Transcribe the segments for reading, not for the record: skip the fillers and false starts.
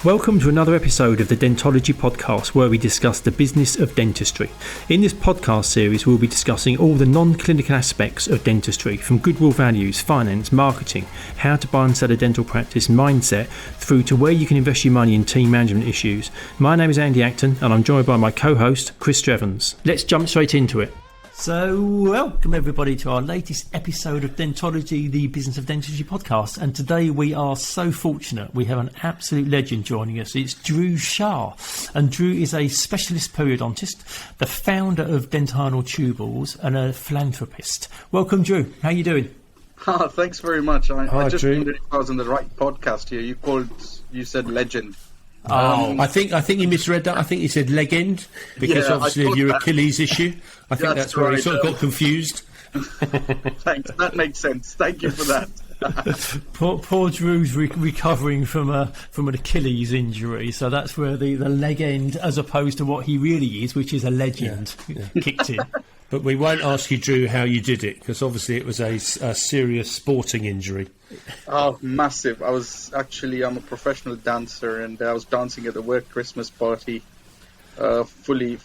Welcome to another episode of the Dentology podcast, where we discuss the business of dentistry. In this podcast series, we'll be discussing all the non-clinical aspects of dentistry, from goodwill values, finance, marketing, how to buy and sell a dental practice, mindset, through to where you can invest your money in team management issues. My name is Andy Acton, and I'm joined by my co-host, Chris Strevens. Let's jump straight into it. So, welcome everybody to our latest episode of Dentology, the Business of Dentistry podcast. And today we are so fortunate. We have an absolute legend joining us. It's Dhru Shah. And Dhru is a specialist periodontist, the founder of Dentinal Tubules, and a philanthropist. Welcome, Dhru. How are you doing? Thanks very much. I just Dhru. wondered if I was on the right podcast here. You said legend. I think you misread that. I think you said legend because obviously of your Achilles issue. I think that's where he sort of got confused. Thanks. That makes sense. Thank you for that. Poor Dhru's recovering from an Achilles injury, so that's where the legend, as opposed to what he really is, which is a legend, kicked in. But we won't ask you, Dhru, how you did it, because obviously it was a serious sporting injury. Oh, massive. I'm a professional dancer, and I was dancing at the work Christmas party, fully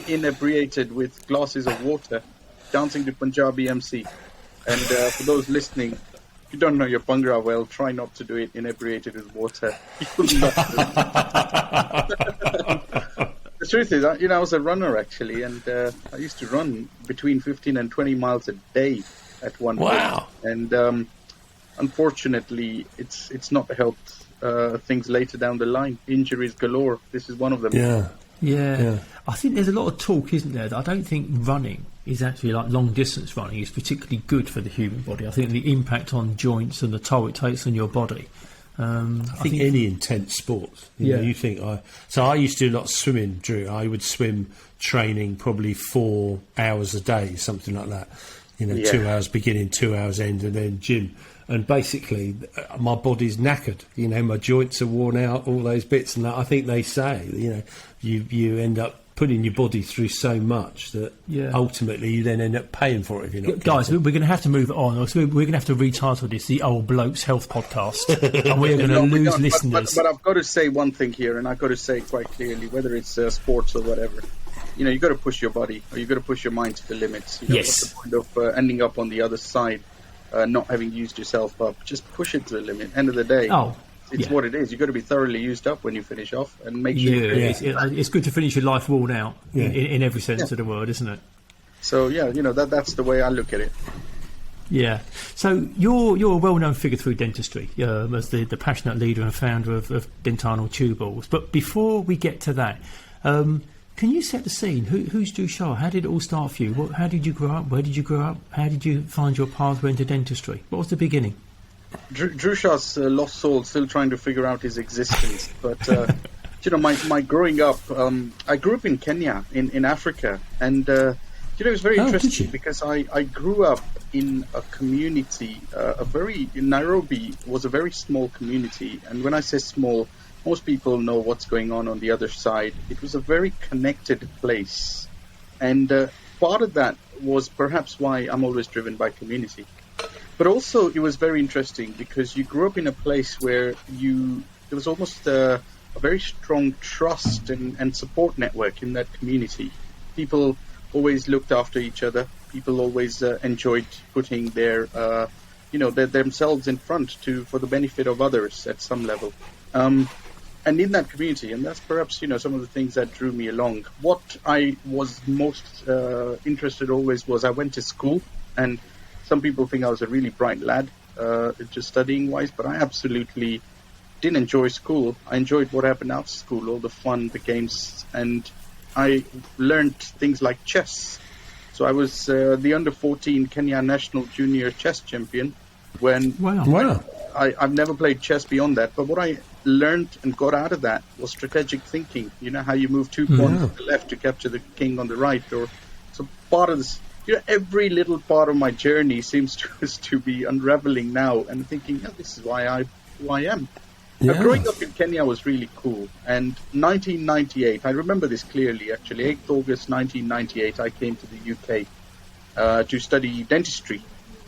inebriated with glasses of water, dancing to Punjabi MC. And for those listening, if you don't know your Bhangra well, try not to do it inebriated with water. You will not do it. The truth is, I was a runner actually, and I used to run between 15 and 20 miles a day at one point. Wow. And unfortunately, it's not helped things later down the line. Injuries galore. This is one of them. Yeah. I think there's a lot of talk, isn't there, that I don't think running is actually, like long distance running, is particularly good for the human body. I think the impact on joints and the toll it takes on your body. I think any intense sport. You know, you think so I used to do a lot of swimming, Dhru. I would swim training probably 4 hours a day, something like that. 2 hours beginning, 2 hours end, and then gym. And basically, my body's knackered. My joints are worn out, all those bits. And I think they say, you end up putting your body through so much that ultimately you then end up paying for it if you're not Guys, careful. we're going to have to move on. We're going to have to retitle this the Old Blokes Health Podcast. And we're going to lose listeners. But I've got to say one thing here, and I've got to say it quite clearly, whether it's sports or whatever. You've got to push your body, or you've got to push your mind to the limits. Yes. What's the point of ending up on the other side, not having used yourself up? Just push it to the limit. End of the day, it's what it is. You've got to be thoroughly used up when you finish off, and make sure. It's good to finish your life worn out in every sense of the word, isn't it? So that's the way I look at it. Yeah. So you're a well-known figure through dentistry as the passionate leader and founder of Dentinal Tubules. But before we get to that, can you set the scene? Who's Dhru Shah? How did it all start for you? How did you grow up? Where did you grow up? How did you find your pathway into dentistry? What was the beginning? Dhru Shah's lost soul, still trying to figure out his existence. But my growing up, I grew up in Kenya, in Africa, and it was very interesting because I grew up in a community. Nairobi was a very small community, and when I say small, most people know what's going on the other side. It was a very connected place, and part of that was perhaps why I'm always driven by community. But also, it was very interesting because you grew up in a place where there was almost a very strong trust and support network in that community. People always looked after each other. People always enjoyed putting their themselves in front for the benefit of others at some level. And in that community, and that's perhaps some of the things that drew me along. What I was most interested always was I went to school, and some people think I was a really bright lad, just studying wise, but I absolutely didn't enjoy school. I enjoyed what happened after school, all the fun, the games, and I learned things like chess. So I was the under-14 Kenya national junior chess champion. Wow. I've never played chess beyond that, but what I learned and got out of that was strategic thinking. How you move 2 pawns to the left to capture the king on the right, or so part of this. Every little part of my journey seems to be unraveling now, and thinking, this is who I am. Yeah. Now, growing up in Kenya was really cool, and 1998, I remember this clearly actually, 8th August 1998, I came to the UK to study dentistry,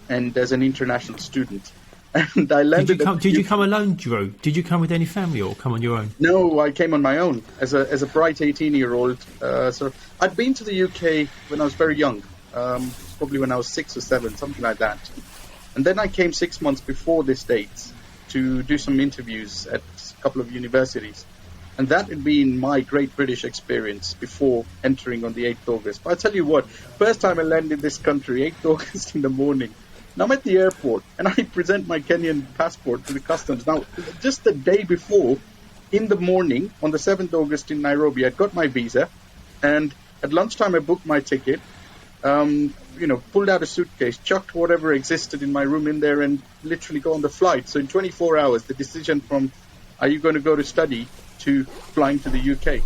and as an international student. And I landed. Did you come alone, Drew? Did you come with any family or come on your own? No, I came on my own as a bright 18-year-old. So I'd been to the UK when I was very young, probably when I was 6 or 7, something like that. And then I came 6 months before this date to do some interviews at a couple of universities. And that had been my great British experience before entering on the 8th August. But I tell you what, first time I landed in this country, 8th August in the morning. Now I'm at the airport and I present my Kenyan passport to the customs. Now, just the day before, in the morning, on the 7th August in Nairobi, I'd got my visa. And at lunchtime, I booked my ticket, pulled out a suitcase, chucked whatever existed in my room in there and literally go on the flight. So in 24 hours, the decision from, are you going to go to study, to flying to the UK.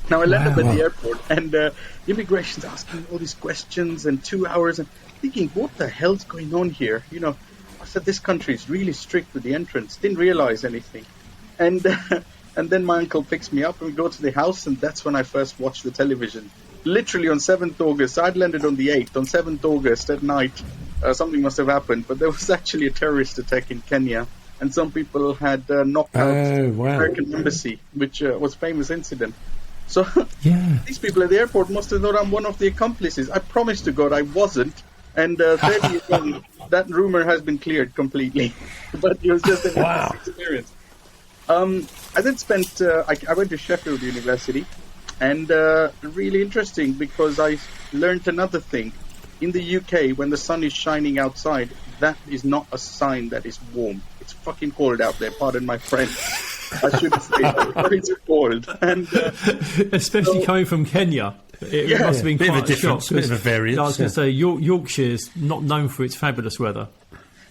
Now I landed up at the airport and immigration's asking all these questions and 2 hours and thinking, what the hell's going on here? I said, this country is really strict with the entrance. Didn't realize anything. And then my uncle picks me up and we go to the house, and that's when I first watched the television. Literally on 7th August, I'd landed on the 8th. On 7th August at night, something must have happened, but there was actually a terrorist attack in Kenya, and some people had knocked out the American embassy, which was a famous incident. So these people at the airport must have thought I'm one of the accomplices. I promise to God I wasn't. And 30 years on, that rumor has been cleared completely. But it was just an experience. I then spent, I went to Sheffield University, and really interesting because I learned another thing. In the UK, when the sun is shining outside, that is not a sign that it's warm. It's fucking cold out there, pardon my French. I shouldn't say that, but it's cold. And, especially coming from Kenya. It must have been quite a shock. Bit of a variance. I was going to say, Yorkshire's not known for its fabulous weather.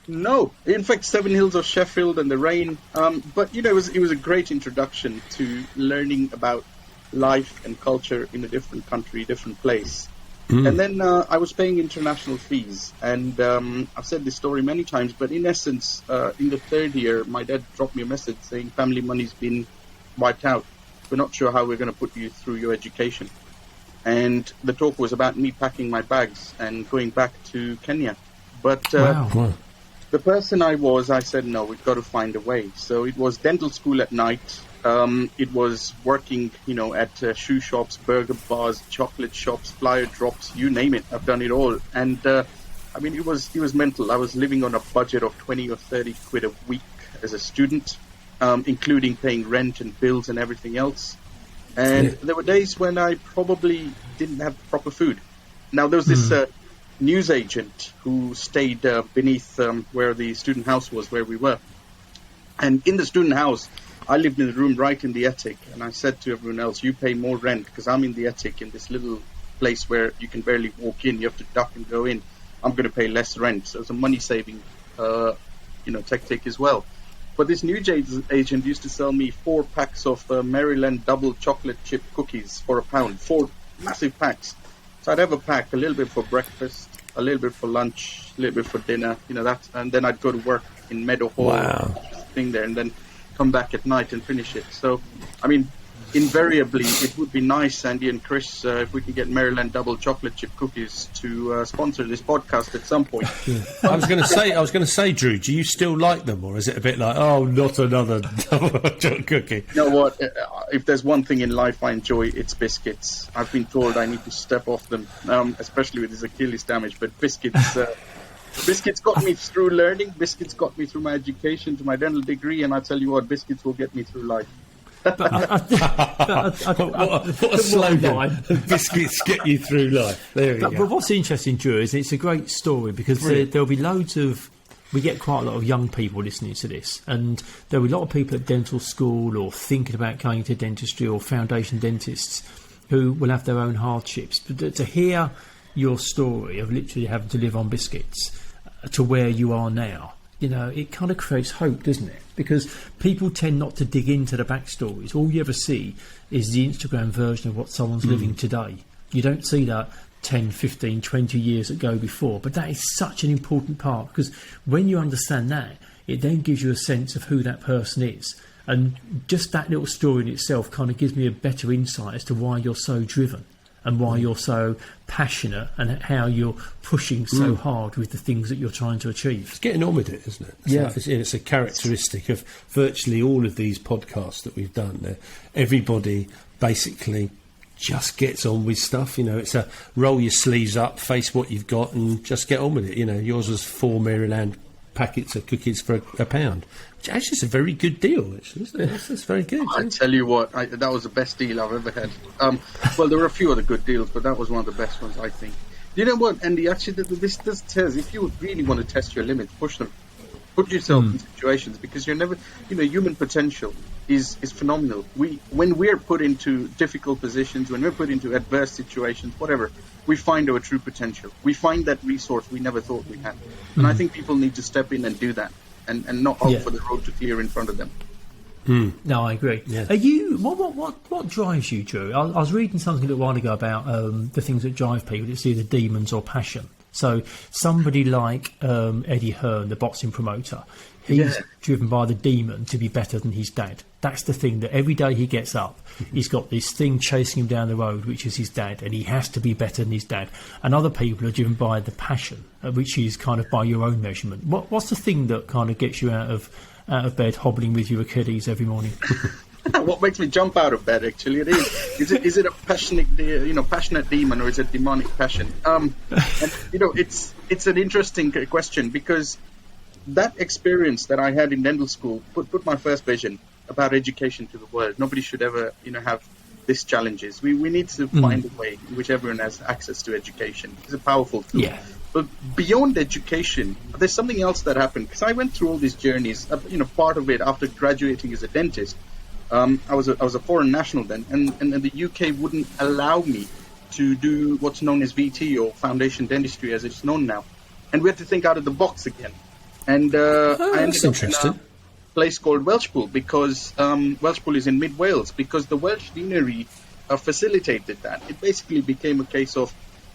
No, in fact, Seven Hills of Sheffield and the rain. But it was a great introduction to learning about life and culture in a different country, different place. And then I was paying international fees, and I've said this story many times, but in essence, in the third year, my dad dropped me a message saying family money's been wiped out. We're not sure how we're going to put you through your education. And the talk was about me packing my bags and going back to Kenya. But the person I said, no, we've got to find a way. So it was dental school at night. It was working, at shoe shops, burger bars, chocolate shops, flyer drops, you name it. I've done it all. And, it was mental. I was living on a budget of 20 or 30 quid a week as a student, including paying rent and bills and everything else. And there were days when I probably didn't have proper food. Now, there was this news agent who stayed beneath where the student house was, where we were. And in the student house, I lived in the room right in the attic. And I said to everyone else, you pay more rent because I'm in the attic in this little place where you can barely walk in. You have to duck and go in. I'm going to pay less rent. So it's a money-saving, tactic as well. But this news agent used to sell me 4 packs of Maryland double chocolate chip cookies for £1. 4 massive packs. So I'd have a pack, a little bit for breakfast, a little bit for lunch, a little bit for dinner, that. And then I'd go to work in Meadow Hall, thing there, and then come back at night and finish it. So, invariably, it would be nice, Andy and Chris, if we could get Maryland double chocolate chip cookies to sponsor this podcast at some point. I was going to say, Drew, do you still like them, or is it a bit like, oh, not another double chocolate cookie? You know what? If there's one thing in life I enjoy, it's biscuits. I've been told I need to step off them, especially with this Achilles damage. But biscuits. Biscuits got me through learning. Biscuits got me through my education to my dental degree, and I tell you what, biscuits will get me through life. What a slogan. Biscuits get you through life. There we go. But what's interesting, Drew, is it's a great story because there'll be loads of... We get quite a lot of young people listening to this, and there'll be a lot of people at dental school or thinking about going to dentistry or foundation dentists who will have their own hardships. But to hear your story of literally having to live on biscuits to where you are now, it kind of creates hope, doesn't it? Because people tend not to dig into the backstories. All you ever see is the Instagram version of what someone's living today. You don't see that 10, 15, 20 years ago before. But that is such an important part, because when you understand that, it then gives you a sense of who that person is. And just that little story in itself kind of gives me a better insight as to why you're so driven. and why you're so passionate and how you're pushing so hard with the things that you're trying to achieve. It's getting on with it, isn't it? It's a characteristic of virtually all of these podcasts that we've done. Everybody basically just gets on with stuff. It's a roll your sleeves up, face what you've got, and just get on with it. Yours was 4 Maryland packets of cookies for a pound, which actually is a very good deal, actually, isn't it? That's very good. I tell you what, that was the best deal I've ever had. Well, there were a few other good deals, but that was one of the best ones, I think. You know what, Andy, actually, this says if you really want to test your limits, push them. Put yourself in situations, because you're never, human potential is phenomenal. When we're put into difficult positions, when we're put into adverse situations, whatever, we find our true potential. We find that resource we never thought we had. And I think people need to step in and do that, and not hope for the road to clear in front of them. No, I agree. Yeah. Are you? What drives you, Drew? I was reading something a little while ago about the things that drive people. It's either demons or passion. So somebody like Eddie Hearn, the boxing promoter, he's driven by the demon to be better than his dad. That's the thing, that every day he gets up, he's got this thing chasing him down the road, which is his dad, and he has to be better than his dad. And other people are driven by the passion, which is kind of by your own measurement. What's the thing that kind of gets you out of bed hobbling with your Achilles every morning? What makes me jump out of bed, actually, it is. Is it a passionate demon, or is it demonic passion? And, it's an interesting question, because that experience that I had in dental school put my first vision about education to the world. Nobody should ever, have these challenges. We need to find a way in which everyone has access to education. It's a powerful tool. Yeah. But beyond education, there's something else that happened, because I went through all these journeys. Part of it, after graduating as a dentist, I was a foreign national then, and the UK wouldn't allow me to do what's known as VT, or foundation dentistry as it's known now, and we had to think out of the box again. And I ended up in a place called Welshpool, because Welshpool is in mid Wales, because the Welsh deanery facilitated that. It basically became a case of,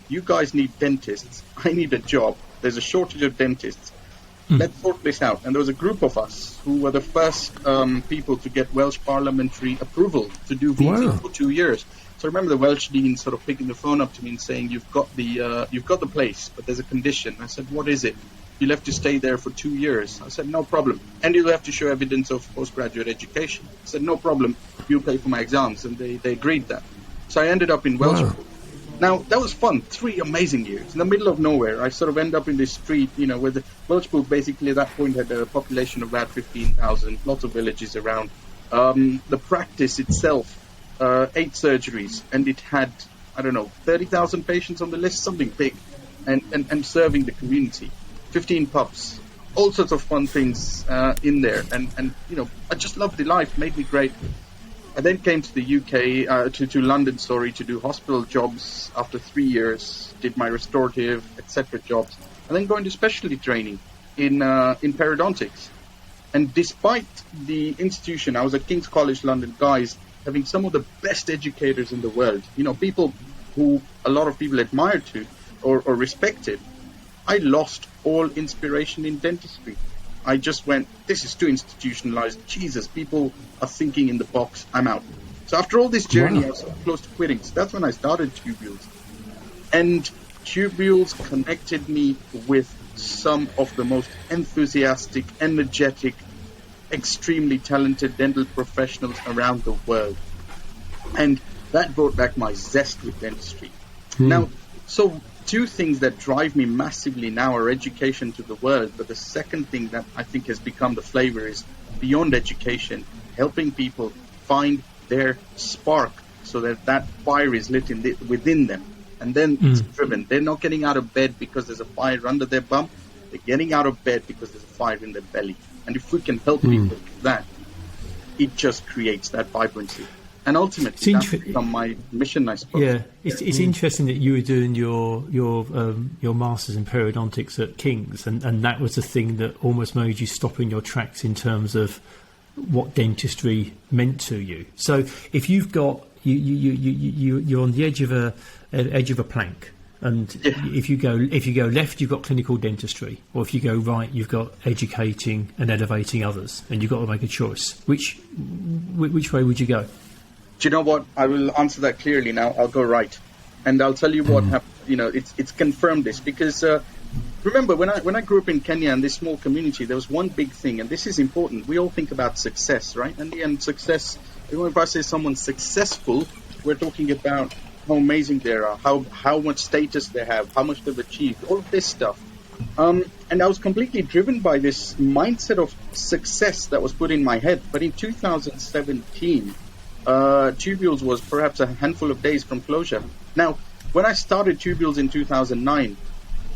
you guys need dentists, I need a job, there's a shortage of dentists. Let's sort this out. And there was a group of us who were the first people to get Welsh parliamentary approval to do VT for 2 years. So I remember the Welsh dean sort of picking the phone up to me and saying, "You've got the place, but there's a condition." I said, "What is it?" "You'll have to stay there for 2 years." I said, "No problem. And you'll have to show evidence of postgraduate education." I said, "No problem. You'll pay for my exams." And they agreed that. So I ended up in Welsh. Now, that was fun. 3 amazing years. In the middle of nowhere, I sort of end up in this street, where the Welshpool basically at that point had a population of about 15,000, lots of villages around. The practice itself, 8 surgeries, and it had, 30,000 patients on the list, something big, and serving the community. 15 pubs, all sorts of fun things in there. And I just loved the life, made me great. I then came to the UK, to London, to do hospital jobs after 3 years, did my restorative, etc. jobs, and then going to specialty training in periodontics. And despite the institution, I was at King's College London, guys, having some of the best educators in the world, people who a lot of people admired to or respected, I lost all inspiration in dentistry. I just went, this is too institutionalized. Jesus, people are thinking in the box. I'm out. So after all this journey, I was close to quitting. So that's when I started Tubules. And Tubules connected me with some of the most enthusiastic, energetic, extremely talented dental professionals around the world. And that brought back my zest with dentistry. Now, so 2 things that drive me massively now are education to the world, but the second thing that I think has become the flavor is beyond education, helping people find their spark so that fire is lit within them, and then it's driven. They're not getting out of bed because there's a fire under their bum, they're getting out of bed because there's a fire in their belly. And if we can help people with that, it just creates that vibrancy. And ultimately, that's become my mission, I suppose. Yeah, it's interesting that you were doing your masters in periodontics at King's, and that was the thing that almost made you stop in your tracks in terms of what dentistry meant to you. So if you've got you're on the edge of a plank, and if you go left, you've got clinical dentistry, or if you go right, you've got educating and elevating others, and you've got to make a choice. Which way would you go? Do you know what? I will answer that clearly now. I'll go right. And I'll tell you what happened. It's confirmed this because remember when I grew up in Kenya in this small community, there was one big thing, and this is important. We all think about success, right? And the end, success. If I say someone's successful, we're talking about how amazing they are, how much status they have, how much they've achieved, all of this stuff. And I was completely driven by this mindset of success that was put in my head. But in 2017, Tubules was perhaps a handful of days from closure. Now, when I started Tubules in 2009,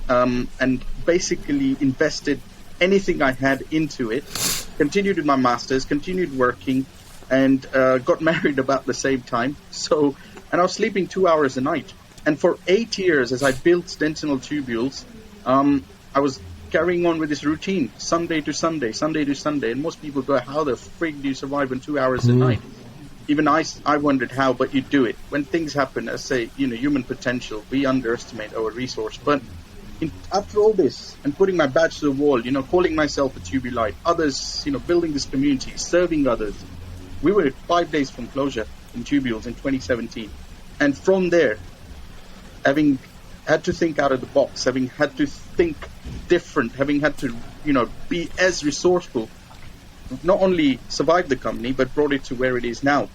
and basically invested anything I had into it, continued with my master's, continued working, and got married about the same time. And I was sleeping 2 hours a night. And for 8 years, as I built Dentinal Tubules, I was carrying on with this routine, Sunday to Sunday. And most people go, how the frig do you survive on 2 hours a night? Even I wondered how, but you do it. When things happen, as say, human potential, we underestimate our resource. But after all this, and putting my badge to the wall, calling myself a Tubulite, others, building this community, serving others, we were 5 days from closure in Tubules in 2017. And from there, having had to think out of the box, having had to think different, having had to, be as resourceful, not only survived the company, but brought it to where it is now.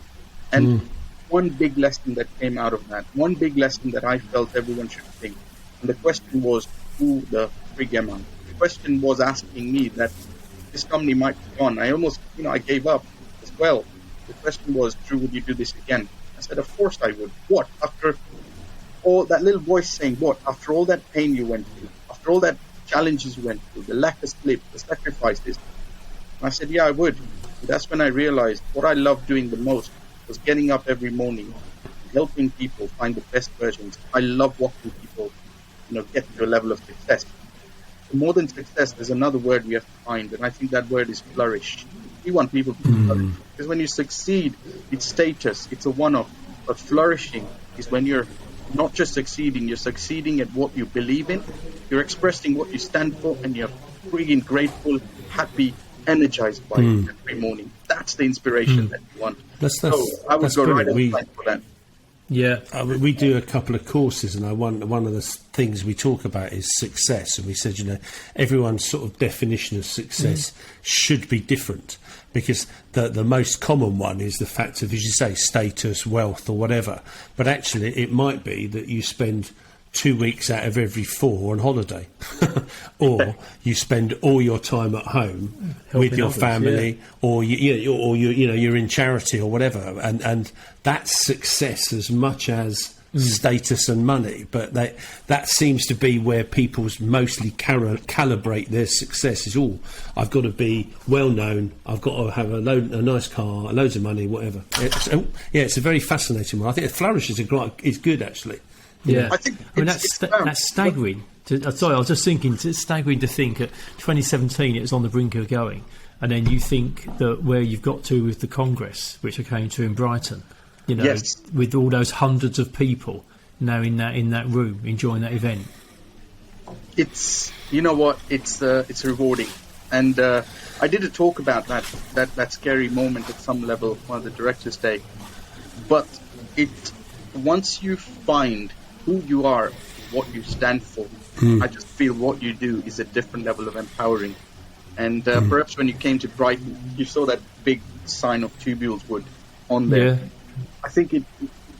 And one big lesson that came out of that, one big lesson that I felt everyone should think. And the question was, who the frig am I? The question was asking me that this company might be gone. I almost, I gave up as well. The question was, Dhru, would you do this again? I said, of course I would. What? After all that little voice saying, what? After all that pain you went through, after all that challenges you went through, the lack of sleep, the sacrifices. I said, yeah, I would. But that's when I realized what I loved doing the most was getting up every morning, helping people find the best versions. I love watching people, get to a level of success. More than success, there's another word we have to find, and I think that word is flourish. We want people to flourish. Because when you succeed, it's status, it's a one-off. But flourishing is when you're not just succeeding, you're succeeding at what you believe in, you're expressing what you stand for, and you're freaking grateful, happy, energized by it every morning. That's the inspiration that you want. So I would go right outside for that. Yeah, we do a couple of courses, and one of the things we talk about is success. And we said, everyone's sort of definition of success should be different, because the most common one is the fact of, as you say, status, wealth, or whatever. But actually, it might be that you spend 2 weeks out of every 4 on holiday, or you spend all your time at home with your family, or you're in charity or whatever, and that's success as much as status and money. But that seems to be where people mostly calibrate their success. Is I've got to be well known, I've got to have a nice car, loads of money, whatever. It's a very fascinating one. I think flourish is good actually. Yeah, I think that's staggering. Sorry, I was just thinking, it's staggering to think at 2017 it was on the brink of going, and then you think that where you've got to with the Congress, which I came to in Brighton, with all those hundreds of people now in that room enjoying that event. It's it's rewarding, and I did a talk about that scary moment at some level on the Directors' Day, but once you find who you are, what you stand for, I just feel what you do is a different level of empowering. And perhaps when you came to Brighton, you saw that big sign of Tubules wood on there. Yeah. I think it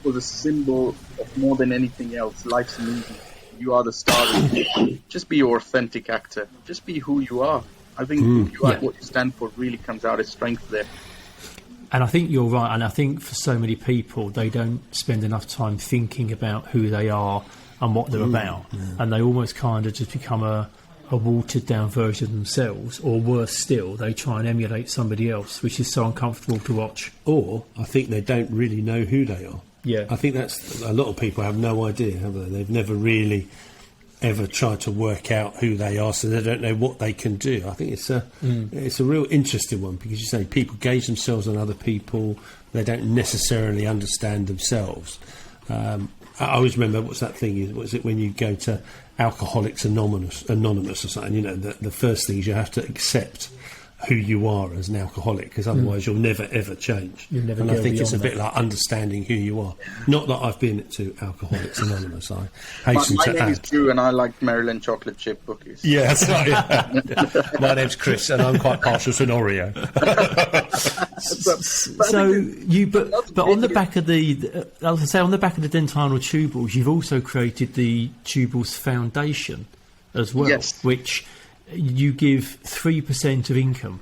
was a symbol of more than anything else. Life's a movie. You are the star. Just be your authentic actor. Just be who you are. I think who you are, what you stand for, really comes out as strength there. And I think you're right, and I think for so many people, they don't spend enough time thinking about who they are and what they're about, and they almost kind of just become a watered-down version of themselves, or worse still, they try and emulate somebody else, which is so uncomfortable to watch. Or I think they don't really know who they are. Yeah, I think that's a lot of people have no idea, have they? They've never really ever tried to work out who they are, so they don't know what they can do. I think it's a real interesting one, because you say people gauge themselves on other people, they don't necessarily understand themselves. I always remember, what's that thing? What is it when you go to Alcoholics Anonymous or something? The first thing is you have to accept who you are as an alcoholic, because otherwise you'll never ever change. You'll never and go I think it's a beyond bit that. like understanding who you are. Not that I've been to Alcoholics Anonymous. I hasten My to name is add. Drew, and I like Maryland chocolate chip cookies. Yeah, that's right. Yeah. My name's Chris, and I'm quite partial to an Oreo. But on the back of the, I was going to say, on the back of the Dentinal Tubules, you've also created the Tubals Foundation as well, Yes. which you give 3% of income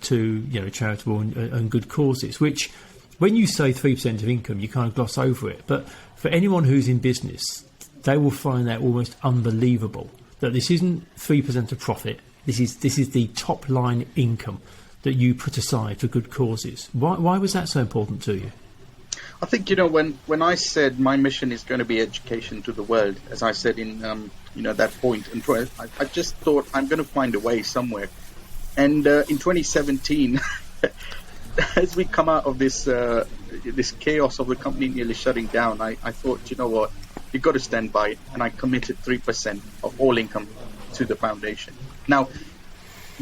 to charitable and good causes. Which, when you say 3% of income, you kind of gloss over it. But for anyone who's in business, they will find that almost unbelievable that this isn't 3% of profit. This is the top line income that you put aside for good causes. Why was that so important to you? I think, when I said my mission is going to be education to the world, as I said in, that point, and I just thought I'm going to find a way somewhere. And in 2017, as we come out of this chaos of the company nearly shutting down, I thought, you know what, you've got to stand by it. And I committed 3% of all income to the foundation. Now,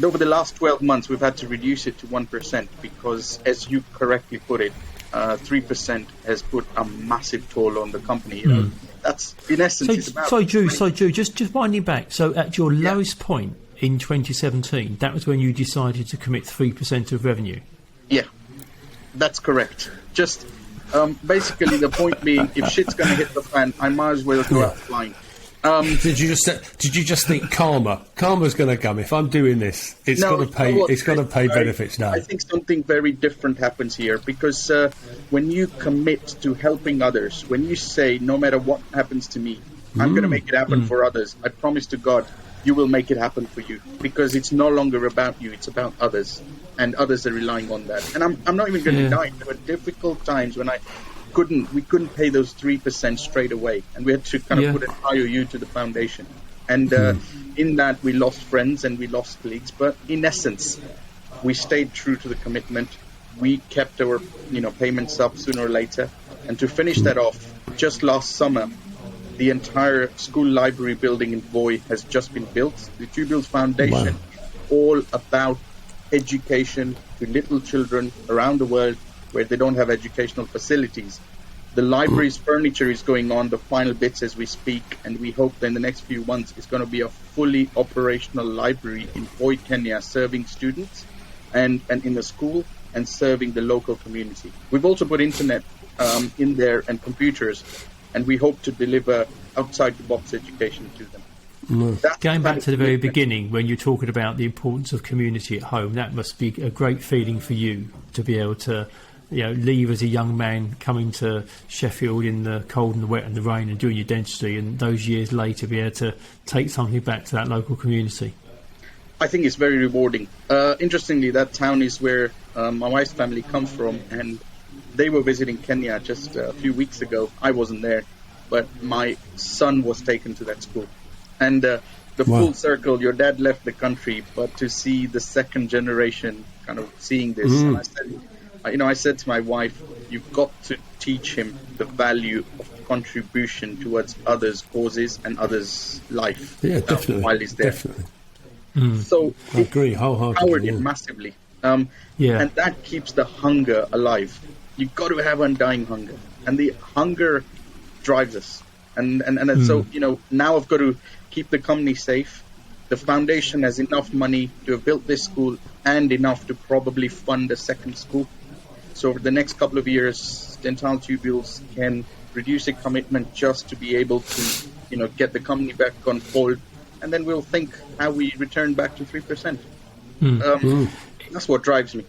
over the last 12 months, we've had to reduce it to 1% because, as you correctly put it, 3% has put a massive toll on the company. That's in essence. It's about. Sorry, Drew. Just winding back. So, at your lowest point in 2017, that was when you decided to commit 3% of revenue. Yeah, that's correct. Just basically the point being, if shit's going to hit the fan, I might as well go out flying. Did you just think karma's going to come? If I'm doing this, it's going to pay. It's going to pay benefits now. I think something very different happens here because when you commit to helping others, when you say no matter what happens to me, I'm going to make it happen for others. I promise to God, you will make it happen for you because it's no longer about you; it's about others, and others are relying on that. And I'm not even going to deny there were difficult times when we couldn't pay those 3% straight away, and we had to kind of put an IOU to the foundation. And in that, we lost friends and we lost colleagues, but in essence, we stayed true to the commitment. We kept our payments up sooner or later, and to finish that off, just last summer, the entire school library building in Voi has just been built. The Tubals Foundation, all about education to little children around the world where they don't have educational facilities. The library's furniture is going on the final bits as we speak, and we hope that in the next few months it's going to be a fully operational library in Voi, Kenya, serving students and in the school and serving the local community. We've also put internet in there and computers, and we hope to deliver outside-the-box education to them. Going back to the very beginning, when you're talking about the importance of community at home, that must be a great feeling for you to be able to leave as a young man, coming to Sheffield in the cold and the wet and the rain and doing your dentistry, and those years later be able to take something back to that local community. I think it's very rewarding. Interestingly, that town is where my wife's family comes from, and they were visiting Kenya just a few weeks ago. I wasn't there, but my son was taken to that school. And the full circle, your dad left the country, but to see the second generation kind of seeing this, and I said to my wife, you've got to teach him the value of contribution towards others' causes and others' life. Yeah, definitely. While he's there. Definitely. So I agree wholeheartedly. Powered it massively. And that keeps the hunger alive. You've got to have undying hunger. And the hunger drives us. And so, now I've got to keep the company safe. The foundation has enough money to have built this school and enough to probably fund a second school. So over the next couple of years, Dentinal Tubules can reduce a commitment just to be able to, get the company back on fold, and then we'll think how we return back to 3%. That's what drives me.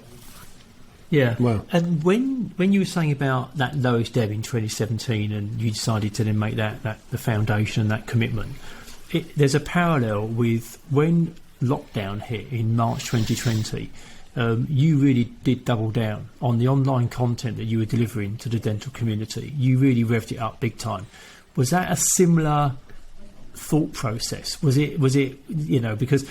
Yeah. Wow. And when you were saying about that lowest ebb in 2017, and you decided to then make that the foundation, that commitment, there's a parallel with when lockdown hit in March 2020. You really did double down on the online content that you were delivering to the dental community. You really revved it up big time. Was that a similar thought process? Was it because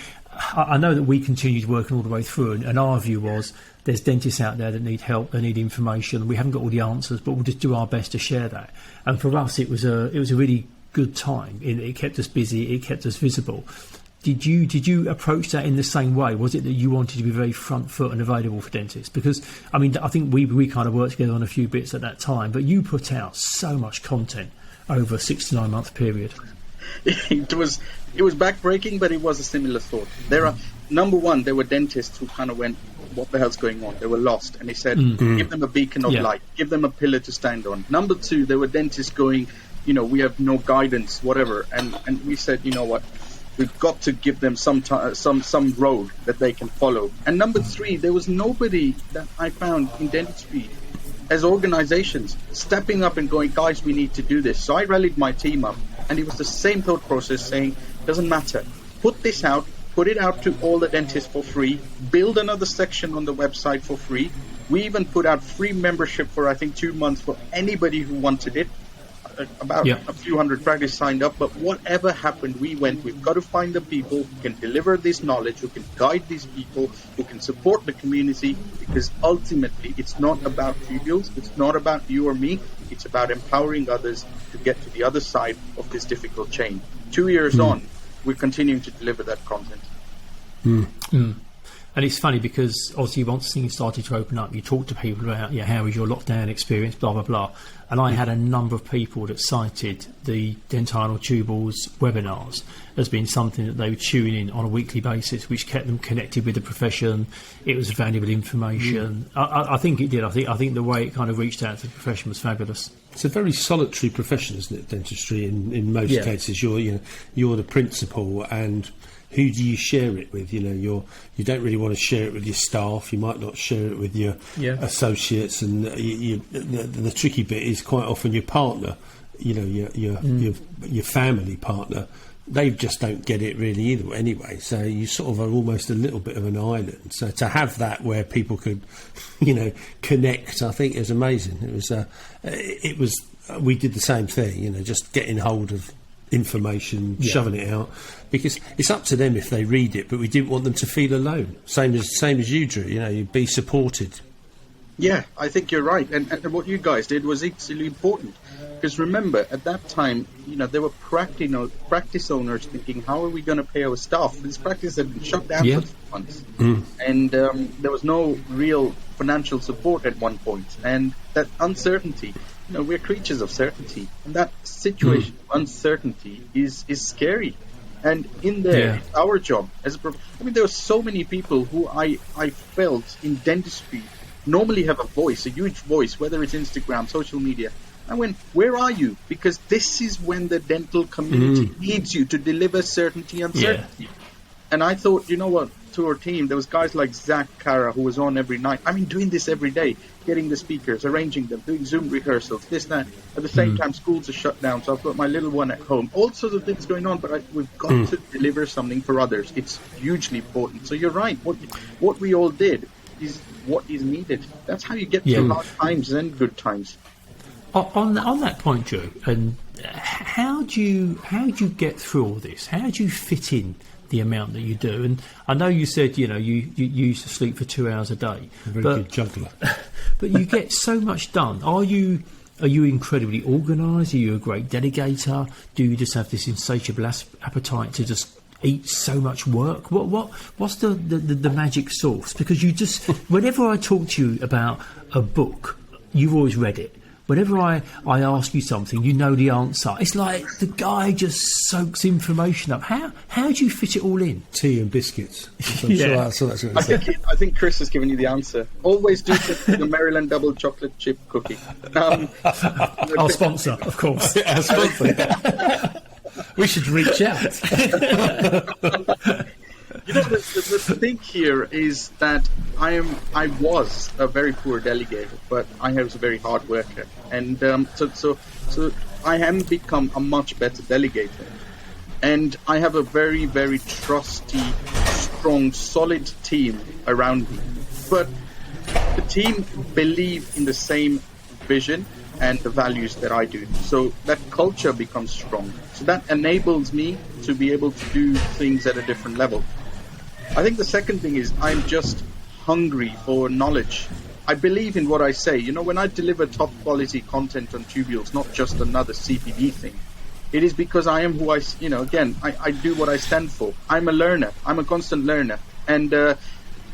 I know that we continued working all the way through, and our view was there's dentists out there that need help, they need information. We haven't got all the answers, but we'll just do our best to share that. And for us, it was a really good time. It kept us busy, it kept us visible. Did you approach that in the same way? Was it that you wanted to be very front foot and available for dentists? Because I mean, I think we kind of worked together on a few bits at that time, but you put out so much content over a 6 to 9 month period. It was backbreaking, but it was a similar thought. Number one, there were dentists who kind of went, what the hell's going on? They were lost, and he said, give them a beacon of light, give them a pillar to stand on. Number two, there were dentists going, we have no guidance, whatever, and we said, you know what? We've got to give them some road that they can follow. And number three, there was nobody that I found in dentistry as organizations stepping up and going, guys, we need to do this. So I rallied my team up, and it was the same thought process saying, doesn't matter. Put this out, put it out to all the dentists for free, build another section on the website for free. We even put out free membership for, I think, 2 months for anybody who wanted it. About a few hundred practices signed up, but whatever happened, we've got to find the people who can deliver this knowledge, who can guide these people, who can support the community, because ultimately it's not about tubules, it's not about you or me, it's about empowering others to get to the other side of this difficult chain. 2 years on, we're continuing to deliver that content. And it's funny because obviously once things started to open up, you talk to people about how was your lockdown experience, blah blah blah, and I had a number of people that cited the Dentinal Tubules webinars as being something that they would tune in on a weekly basis, which kept them connected with the profession. It was valuable information. I think it did. I think the way it kind of reached out to the profession was fabulous. It's a very solitary profession, isn't it? Dentistry in most cases, you're the principal, and who do you share it with? You don't really want to share it with your staff. You might not share it with your associates, and the tricky bit is quite often your partner. Your family partner. They just don't get it really either. Anyway, so you sort of are almost a little bit of an island. So to have that where people could, connect, I think is amazing. It was. We did the same thing. Just getting hold of information, shoving it out, because it's up to them if they read it, but we didn't want them to feel alone. Same as you, Drew. You be supported. Yeah, I think you're right, and what you guys did was equally important, because remember at that time, there were practice owners thinking, how are we going to pay our staff? This practice had been shut down for 2 months, and there was no real financial support at one point, and that uncertainty. We're creatures of certainty, and that situation of uncertainty is scary. And in there, it's our job there were so many people who I felt in dentistry normally have a huge voice, whether it's Instagram, social media. I went, where are you? Because this is when the dental community needs you to deliver certainty and certainty. And I thought, you know what, to our team, there was guys like Zach Cara who was on every night. doing this every day, getting the speakers, arranging them, doing Zoom rehearsals, this, that. At the same time, schools are shut down, so I've got my little one at home. All sorts of things going on, but we've got to deliver something for others. It's hugely important. So you're right. What we all did is what is needed. That's how you get through hard times and good times. On that point, Joe, and how do you get through all this? How do you fit in the amount that you do? And I know you said you used to sleep for 2 hours a day. Good juggler. But you get so much done. Are you incredibly organised? Are you a great delegator? Do you just have this insatiable appetite to just eat so much work? What's the magic sauce? Because you just whenever I talk to you about a book, you've always read it. Whenever I ask you something, you know the answer. It's like the guy just soaks information up. How do you fit it all in? Tea and biscuits. I think Chris has given you the answer. Always do the Maryland double chocolate chip cookie. Our sponsor, of course. Our sponsor. We should reach out. The thing here is that I was a very poor delegator, but I was a very hard worker, and so I have become a much better delegator, and I have a very, very trusty, strong, solid team around me. But the team believe in the same vision and the values that I do, so that culture becomes strong. So that enables me to be able to do things at a different level. I think the second thing is I'm just hungry for knowledge. I believe in what I say. When I deliver top quality content on Tubules, not just another CPD thing, It is because I am who I do what I stand for. I'm a learner. I'm a constant learner. And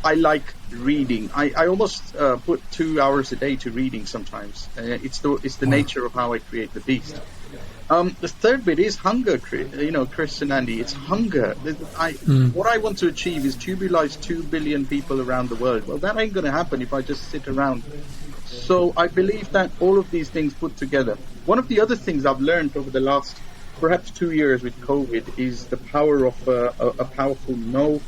I like reading. I almost put 2 hours a day to reading sometimes. It's the nature of how I create the beast. The third bit is hunger, Chris and Andy. It's hunger. What I want to achieve is tubulize 2 billion people around the world. Well, that ain't going to happen if I just sit around. So I believe that all of these things put together. One of the other things I've learned over the last perhaps 2 years with COVID is the power of a powerful no,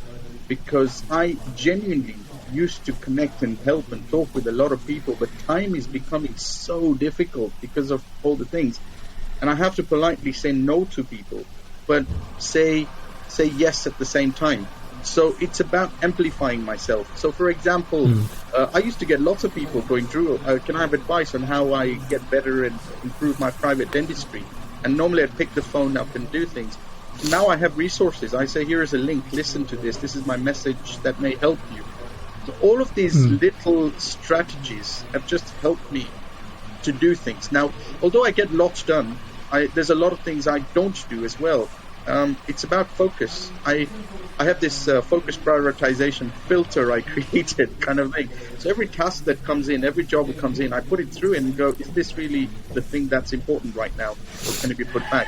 because I genuinely used to connect and help and talk with a lot of people, but time is becoming so difficult because of all the things. And I have to politely say no to people, but say yes at the same time. So it's about amplifying myself. So, for example, I used to get lots of people going, Dhru, can I have advice on how I get better and improve my private dentistry? And normally I'd pick the phone up and do things. Now I have resources. I say, here is a link. Listen to this. This is my message that may help you. So all of these little strategies have just helped me to do things. Now, although I get lots done, there's a lot of things I don't do as well. It's about focus. I have this focus prioritization filter I created kind of thing. So every task that comes in, every job that comes in, I put it through and go, is this really the thing that's important right now? Or can it be put back?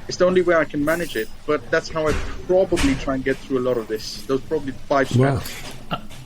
It's the only way I can manage it. But that's how I probably try and get through a lot of this. Those probably 5 strategies.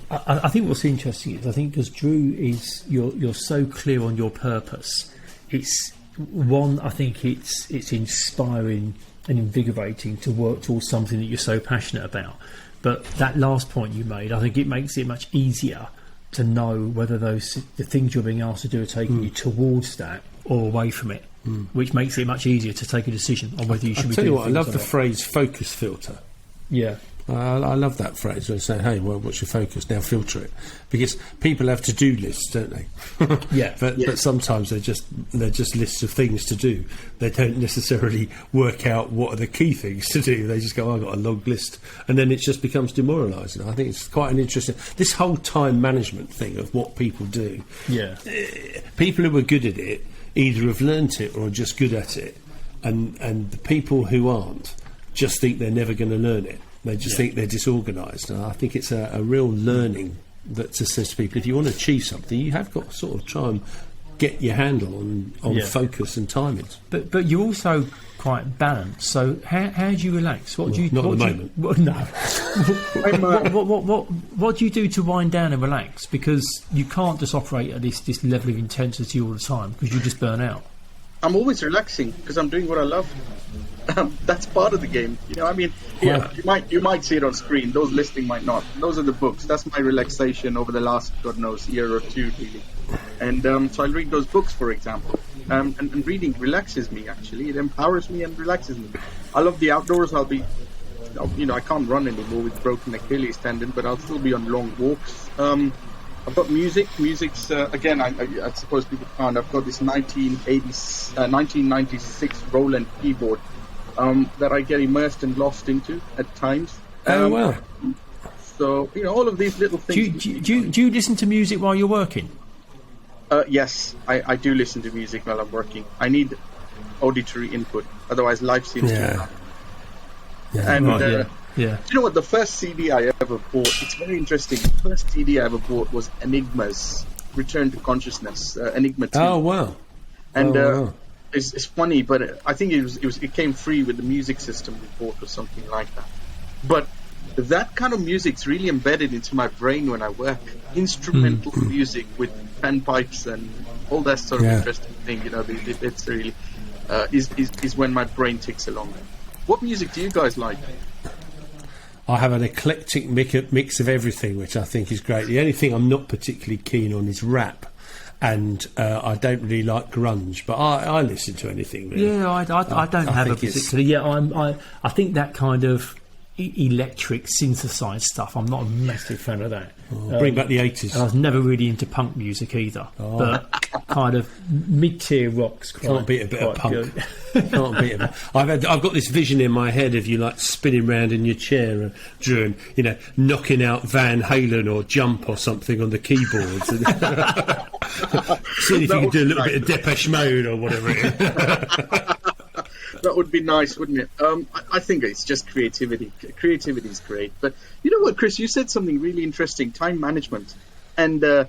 I think what's interesting is, I think because Dhru is, you're so clear on your purpose. It's one, I think it's inspiring and invigorating to work towards something that you're so passionate about. But that last point you made, I think it makes it much easier to know whether the things you're being asked to do are taking you towards that or away from it, which makes it much easier to take a decision on whether you should be doing things. I love the phrase focus filter. Yeah. I love that phrase when they say, hey, well, what's your focus? Now filter it. Because people have to-do lists, don't they? Yeah. But sometimes they're just lists of things to do. They don't necessarily work out what are the key things to do. They just go, I've got a long list. And then it just becomes demoralising. I think it's quite an interesting... This whole time management thing of what people do. Yeah. People who are good at it either have learnt it or are just good at it. And the people who aren't just think they're never going to learn it. They just think they're disorganised. And I think it's a real learning that just says to people, if you want to achieve something, you have got to sort of try and get your handle on focus and timings. But you're also quite balanced. So how do you relax? What do you? Not what at the do moment. No. What do you do to wind down and relax? Because you can't just operate at this level of intensity all the time because you just burn out. I'm always relaxing because I'm doing what I love. That's part of the game, I mean, you might see it on screen. Those listening might not. Those are the books. That's my relaxation over the last, God knows, year or two, really. And so I'll read those books, for example. And reading relaxes me. Actually, it empowers me and relaxes me. I love the outdoors. I'll be, I can't run anymore with broken Achilles tendon, but I'll still be on long walks. I've got music. Music's again. I suppose people can't. I've got this 1996 Roland keyboard. That I get immersed and lost into at times. Oh, wow. So, all of these little things... Do you listen to music while you're working? Yes, I do listen to music while I'm working. I need auditory input, otherwise life seems too hard. Yeah. And, yeah. Do you know what? The first CD I ever bought, it's very interesting. The first CD I ever bought was Enigma's Return to Consciousness, Enigma 2. Oh, wow. And... It's funny, but I think it came free with the music system we bought or something like that. But that kind of music's really embedded into my brain when I work. Instrumental music with panpipes and all that sort of interesting thing. It's really is when my brain ticks along. What music do you guys like? I have an eclectic mix of everything, which I think is great. The only thing I'm not particularly keen on is rap. And I don't really like grunge, but I listen to anything really. Yeah, I don't have a particular. Yeah, I think that kind of electric synthesized stuff, I'm not a massive fan of that. Bring back the 80s. And I was never really into punk music either, but kind of mid-tier rock's Can't beat a bit of punk. Can't beat it. I've got this vision in my head of you like spinning round in your chair, Drew, and knocking out Van Halen or Jump or something on the keyboards. Seeing if you can do a little bit of Depeche Mode or whatever it is. That would be nice, wouldn't it? I think it's just creativity. Creativity is great. But you know what, Chris? You said something really interesting, time management. And, I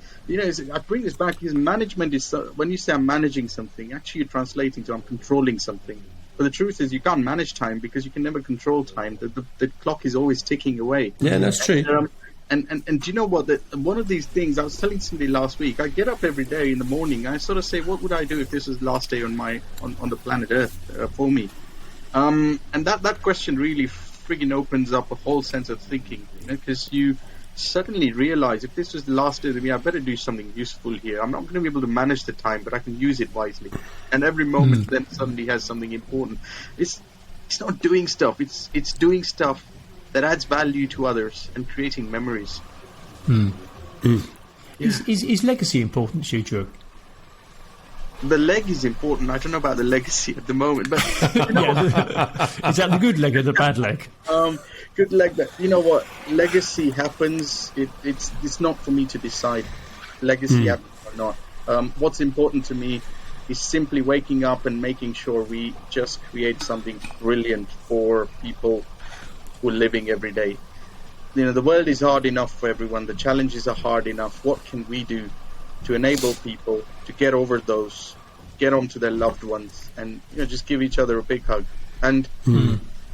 bring this back because management is, when you say I'm managing something, actually you're translating to I'm controlling something. But the truth is you can't manage time because you can never control time. The clock is always ticking away. Yeah, that's true. And do you know what? One of these things, I was telling somebody last week, I get up every day in the morning, and I sort of say, what would I do if this was the last day on the planet Earth for me? And that question really frigging opens up a whole sense of thinking, because you suddenly realize if this was the last day of the year, I better do something useful here. I'm not going to be able to manage the time, but I can use it wisely. And every moment then suddenly has something important. It's not doing stuff. It's doing stuff that adds value to others and creating memories. Yeah. Is legacy important to you, Drew? The leg is important. I don't know about the legacy at the moment, but is that the good leg or the bad leg? Good leg. But you know what? Legacy happens. It's not for me to decide. Legacy happens or not. What's important to me is simply waking up and making sure we just create something brilliant for people who are living every day. The world is hard enough for everyone. The challenges are hard enough. What can we do to enable people to get over those, get on to their loved ones, and just give each other a big hug? And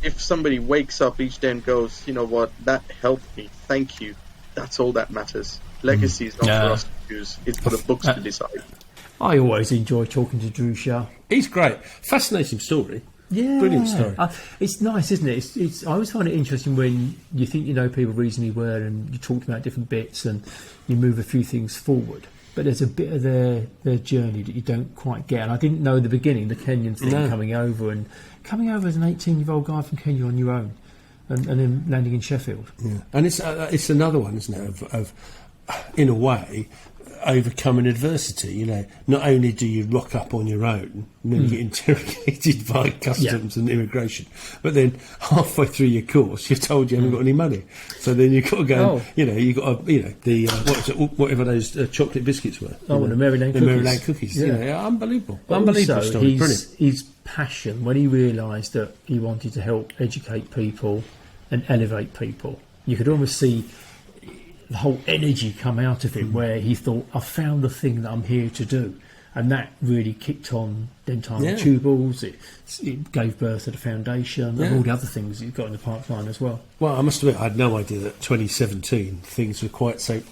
if somebody wakes up each day and goes, you know what, that helped me, thank you, that's all that matters. Legacy is not for us to choose, it's for the books to decide. I always enjoy talking to Dhru Shah. He's great. Fascinating story. Yeah, brilliant story. It's nice, isn't it? I always find it interesting when you think you know people reasonably well and you talk about different bits and you move a few things forward. But there's a bit of their journey that you don't quite get. And I didn't know in the beginning the Kenyan thing, coming over as an 18-year-old guy from Kenya on your own, and then landing in Sheffield. Yeah. And it's another one, isn't it? Of in a way, overcoming adversity. Not only do you rock up on your own and then you get interrogated by customs and immigration, but then halfway through your course you're told you haven't got any money, so then you've got to go you've got to whatever those chocolate biscuits were, the Maryland cookies. Unbelievable Also, story. his passion when he realised that he wanted to help educate people and elevate people, you could almost see the whole energy come out of him, where he thought, I found the thing that I'm here to do. And that really kicked on Dentinal Tubules. It gave birth to the foundation and all the other things he's got in the pipeline as well. Well, I must admit, I had no idea that 2017 things were quite so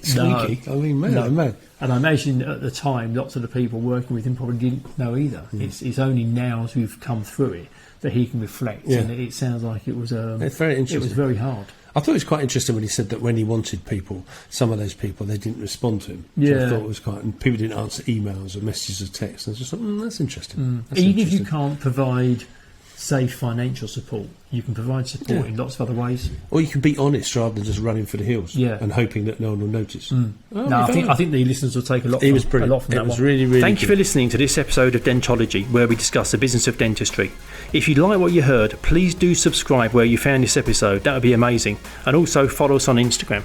squeaky. No. I mean, man. And I imagine at the time, lots of the people working with him probably didn't know either. It's only now as we've come through it that he can reflect. Yeah. And it sounds like it was it's very interesting. It was very hard. I thought it was quite interesting when he said that when he wanted people, some of those people, they didn't respond to him. Yeah. So I thought it was and people didn't answer emails or messages or texts. And I was just like, that's interesting. Even if you can't provide, say, financial support, you can provide support in lots of other ways. Or you can be honest rather than just running for the hills and hoping that no one will notice. I think the listeners will take a lot from that. It was really, really Thank you for listening to this episode of Dentology, where we discuss the business of dentistry. If you like what you heard, please do subscribe where you found this episode. That would be amazing. And also follow us on Instagram.